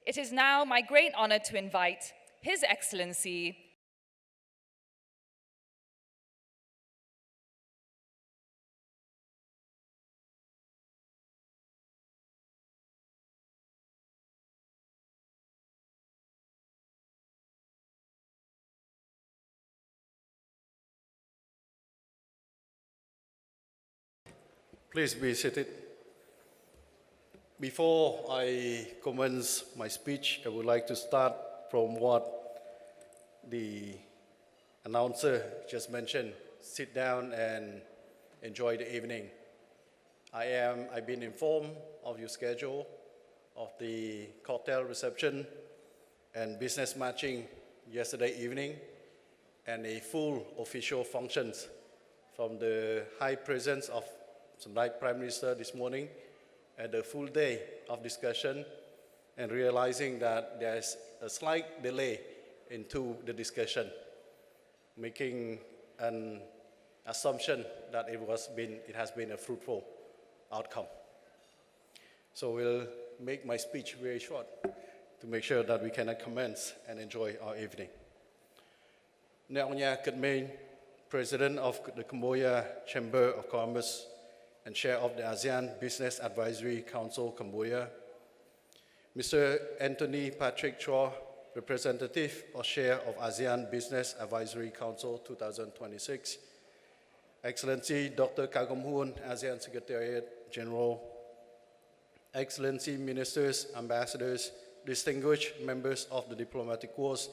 It is now my great honor to invite His Excellency Please be seated. Before I commence my speech, I would like to start from what the announcer just mentioned. Sit down and enjoy the evening. I've been informed of your schedule of the cocktail reception and business matching yesterday evening and a full official functions from the high presence of Samdech Prime Minister this morning and a full day of discussion and realizing that there's a slight delay into the discussion, making an assumption that it has been a fruitful outcome. So we'll make my speech very short to make sure that we can commence and enjoy our evening. Neonya Kadmain, President of the Cambodia Chamber of Commerce and Chair of the ASEAN Business Advisory Council, Cambodia. Mr. Anthony Patrick Chua, Representative or Chair of ASEAN Business Advisory Council 2026. Excellency Dr. Kagum Hoon, ASEAN Secretariat General. Excellency Ministers, Ambassadors, distinguished members of the diplomatic corps,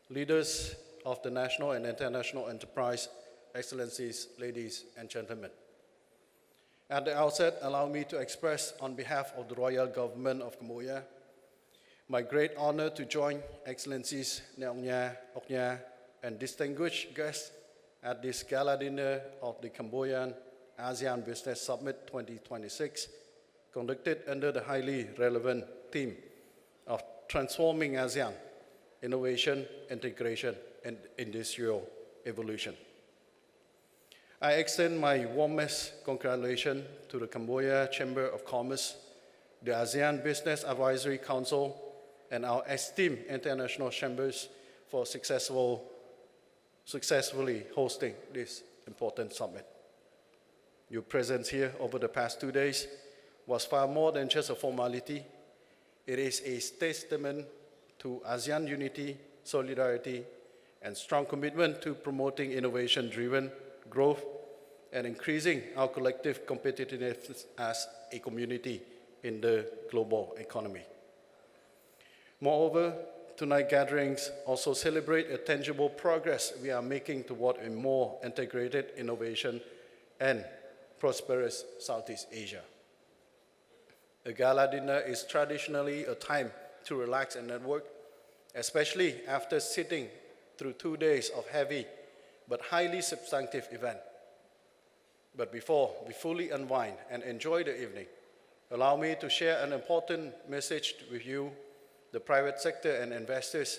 leaders of the national and international enterprise, Excellencies, ladies and gentlemen. At the outset, allow me to express on behalf of the Royal Government of Cambodia my great honor to join Excellencies Neonya, Oknya, and distinguished guests at this gala dinner of the Cambodian ASEAN Business Summit 2026, conducted under the highly relevant theme of transforming ASEAN, innovation, integration, and industrial evolution. I extend my warmest congratulations to the Cambodia Chamber of Commerce, the ASEAN Business Advisory Council, and our esteemed international chambers for successfully hosting this important summit. Your presence here over the past 2 days was far more than just a formality. It is a testament to ASEAN unity, solidarity, and strong commitment to promoting innovation-driven growth and increasing our collective competitiveness as a community in the global economy. Moreover, tonight's gatherings also celebrate a tangible progress we are making toward a more integrated innovation and prosperous Southeast Asia. A gala dinner is traditionally a time to relax and network, especially after sitting through 2 days of heavy but highly substantive event. But before we fully unwind and enjoy the evening, allow me to share an important message with you, the private sector and investors,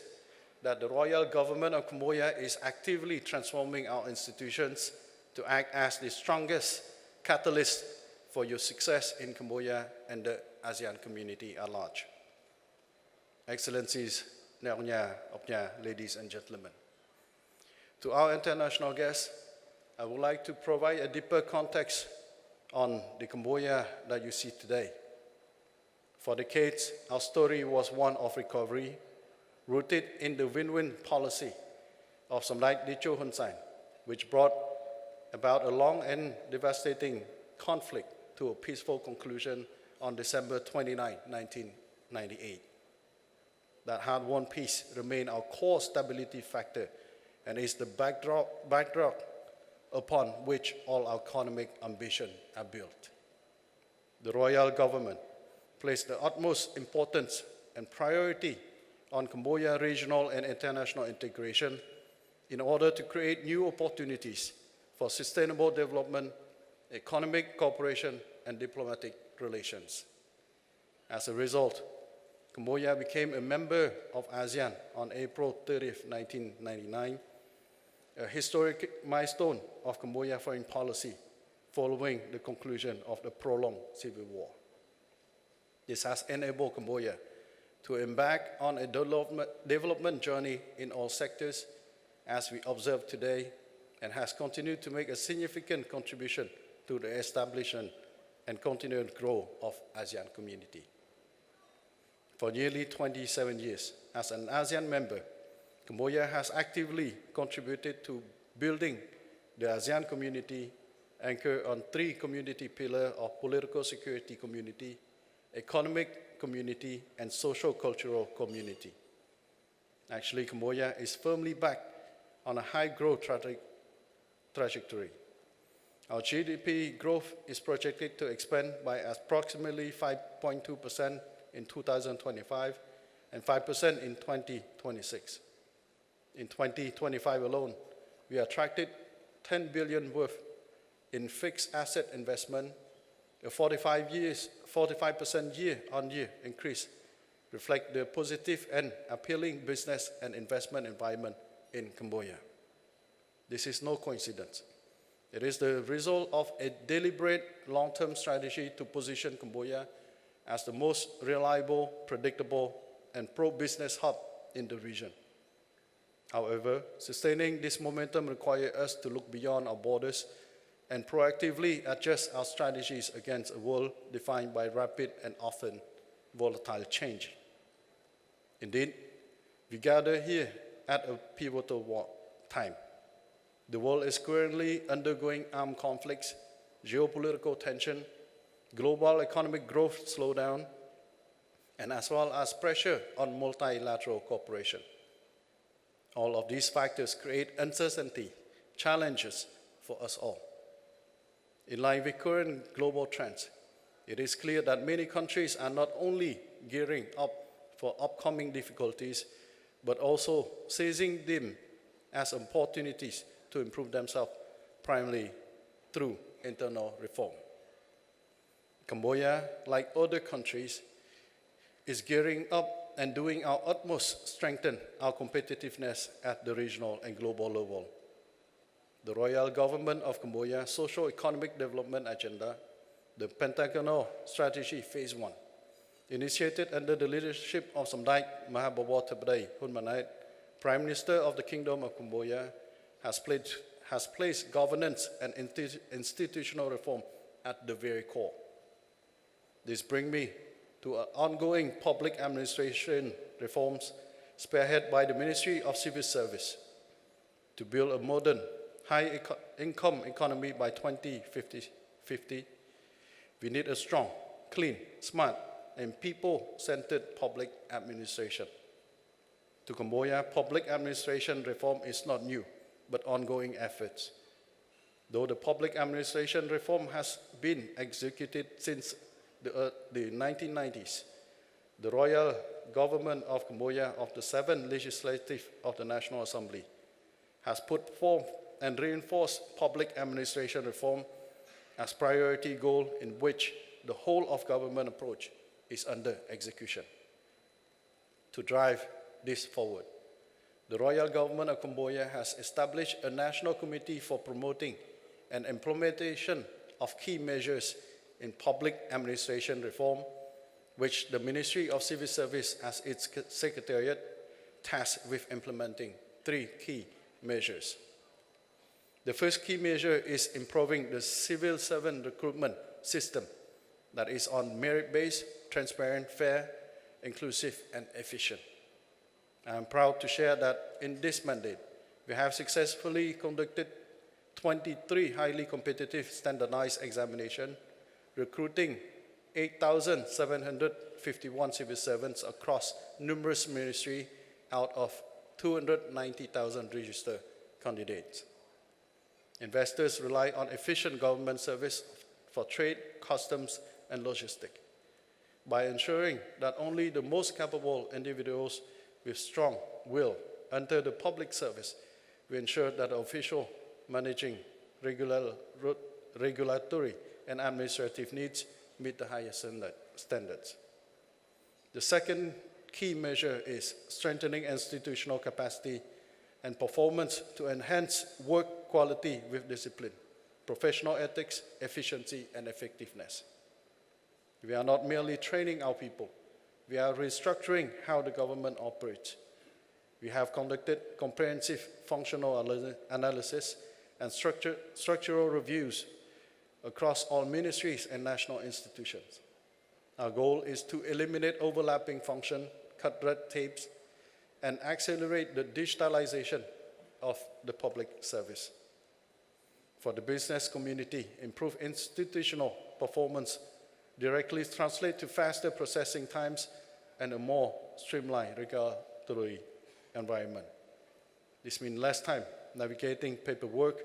that the Royal Government of Cambodia is actively transforming our institutions to act as the strongest catalyst for your success in Cambodia and the ASEAN community at large. Excellencies, Neonya, Oknya, ladies and gentlemen. To our international guests, I would like to provide a deeper context on the Cambodia that you see today. For decades, our story was one of recovery, rooted in the win-win policy of Samdech Techo Hun Sen, which brought about a long and devastating conflict to a peaceful conclusion on December 29, 1998. That hard-won peace remained our core stability factor and is the backdrop upon which all our economic ambitions are built. The Royal Government placed the utmost importance and priority on Cambodia regional and international integration in order to create new opportunities for sustainable development, economic cooperation, and diplomatic relations. As a result, Cambodia became a member of ASEAN on April 30, 1999, a historic milestone of Cambodia foreign policy following the conclusion of the prolonged civil war. This has enabled Cambodia to embark on a development journey in all sectors, as we observe today, and has continued to make a significant contribution to the establishment and continued growth of ASEAN community. For nearly 27 years, as an ASEAN member, Cambodia has actively contributed to building the ASEAN community anchored on three community pillars of political security community, economic community, and social-cultural community. Actually, Cambodia is firmly back on a high growth trajectory. Our GDP growth is projected to expand by approximately 5.2% in 2025 and 5% in 2026. In 2025 alone, we attracted 10 billion worth in fixed asset investment, a 45% year-on-year increase, reflect the positive and appealing business and investment environment in Cambodia. This is no coincidence. It is the result of a deliberate long-term strategy to position Cambodia as the most reliable, predictable, and pro-business hub in the region. However, sustaining this momentum requires us to look beyond our borders and proactively adjust our strategies against a world defined by rapid and often volatile change. Indeed, we gather here at a pivotal time. The world is currently undergoing armed conflicts, geopolitical tension, global economic growth slowdown, and as well as pressure on multilateral cooperation. All of these factors create uncertainty, challenges for us all. In line with current global trends, it is clear that many countries are not only gearing up for upcoming difficulties, but also seizing them as opportunities to improve themselves, primarily through internal reform. Cambodia, like other countries, is gearing up and doing our utmost to strengthen our competitiveness at the regional and global level. The Royal Government of Cambodia Socio-Economic Development Agenda, the Pentagonal Strategy Phase 1, initiated under the leadership of Samdech Mahabawar Theppadey Hun Manet, Prime Minister of the Kingdom of Cambodia, has placed governance and institutional reform at the very core. This brings me to ongoing public administration reforms spearheaded by the Ministry of Civil Service to build a modern, high-income economy by 2050. We need a strong, clean, smart, and people-centered public administration. To Cambodia, public administration reform is not new, but ongoing efforts. Though the public administration reform has been executed since the 1990s, the Royal Government of Cambodia of the 7th Legislative of the National Assembly has put forth and reinforced public administration reform as priority goal in which the whole of government approach is under execution. To drive this forward, the Royal Government of Cambodia has established a national committee for promoting and implementation of key measures in public administration reform, which the Ministry of Civil Service as its secretariat tasked with implementing 3 key measures. The first key measure is improving the civil servant recruitment system that is on merit-based, transparent, fair, inclusive, and efficient. I am proud to share that in this mandate, we have successfully conducted 23 highly competitive standardized examinations, recruiting 8,751 civil servants across numerous ministries out of 290,000 registered candidates. Investors rely on efficient government service for trade, customs, and logistics. By ensuring that only the most capable individuals with strong will enter the public service, we ensure that the official managing regulatory and administrative needs meet the highest standards. The second key measure is strengthening institutional capacity and performance to enhance work quality with discipline, professional ethics, efficiency, and effectiveness. We are not merely training our people, We are restructuring how the government operates. We have conducted comprehensive functional analysis and structural reviews across all ministries and national institutions. Our goal is to eliminate overlapping function, cut red tapes, and accelerate the digitalization of the public service. For the business community, improve institutional performance directly translate to faster processing times and a more streamlined regulatory environment. This means less time navigating paperwork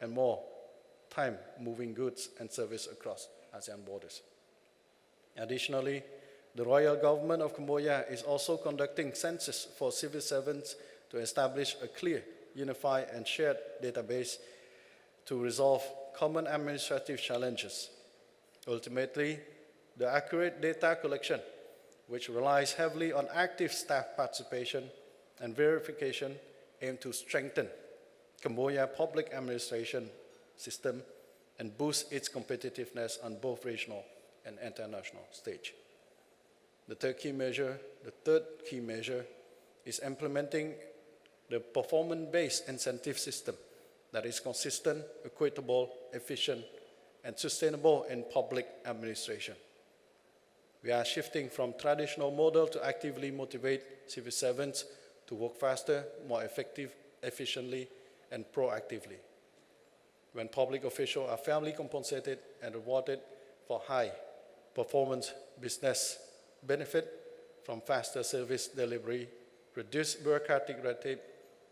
and more time moving goods and service across ASEAN borders. Additionally, the Royal Government of Cambodia is also conducting census for civil servants to establish a clear, unified, and shared database to resolve common administrative challenges. Ultimately, the accurate data collection, which relies heavily on active staff participation and verification, aims to strengthen Cambodia public administration system and boost its competitiveness on both regional and international stage. The third key measure is implementing the performance-based incentive system that is consistent, equitable, efficient, and sustainable in public administration. We are shifting from traditional model to actively motivate civil servants to work faster, more efficiently, and proactively. When public officials are fairly compensated and rewarded for high performance business benefit from faster service delivery, reduced bureaucratic red tape,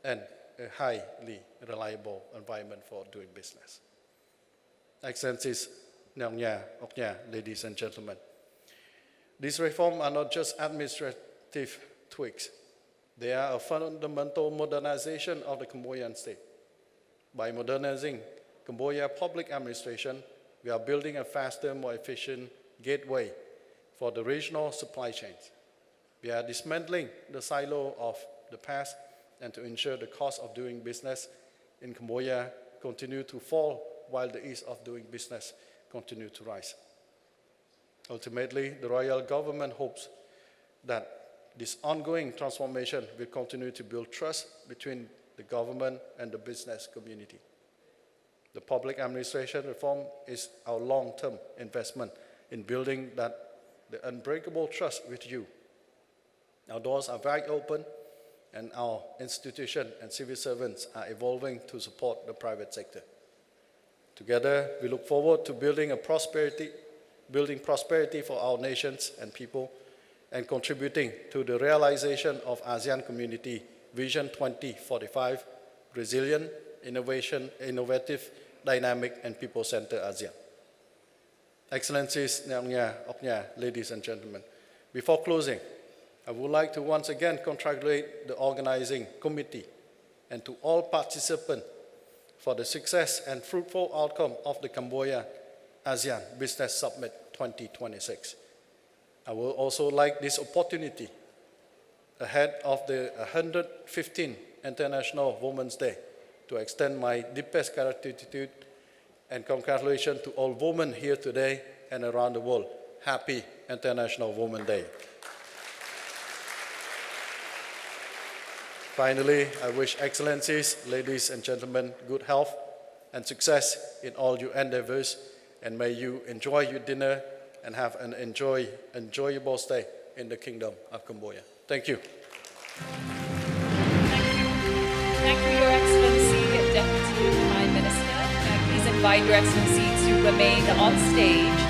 and a highly reliable environment for doing business. Excellencies, ladies and gentlemen, these reforms are not just administrative tweaks. They are a fundamental modernization of the Cambodian state. By modernizing Cambodia public administration, we are building a faster, more efficient gateway for the regional supply chains. We are dismantling the silo of the past and to ensure the cost of doing business in Cambodia continue to fall while the ease of doing business continue to rise. Ultimately, the Royal Government hopes that this ongoing transformation will continue to build trust between the government and the business community. The public administration reform is our long-term investment in building the unbreakable trust with you. Our doors are very open, and our institution and civil servants are evolving to support the private sector. Together, we look forward to building prosperity for our nations and people, and contributing to the realization of ASEAN Community Vision 2045, resilient, innovative, dynamic, and people-centered ASEAN. Excellencies, ladies and gentlemen, before closing, I would like to once again congratulate the organizing committee and to all participants for the success and fruitful outcome of the Cambodia ASEAN Business Summit 2026. I would also like this opportunity ahead of the 115th International Women's Day to extend my deepest gratitude and congratulations to all women here today and around the world. Happy International Women's Day. Finally, I wish Excellencies, ladies and gentlemen, good health and success in all your endeavors, and may you enjoy your dinner and have an enjoyable stay in the Kingdom of Cambodia. Thank you. Thank you, Your Excellency, Deputy Prime Minister. Please invite Your Excellency to remain on stage.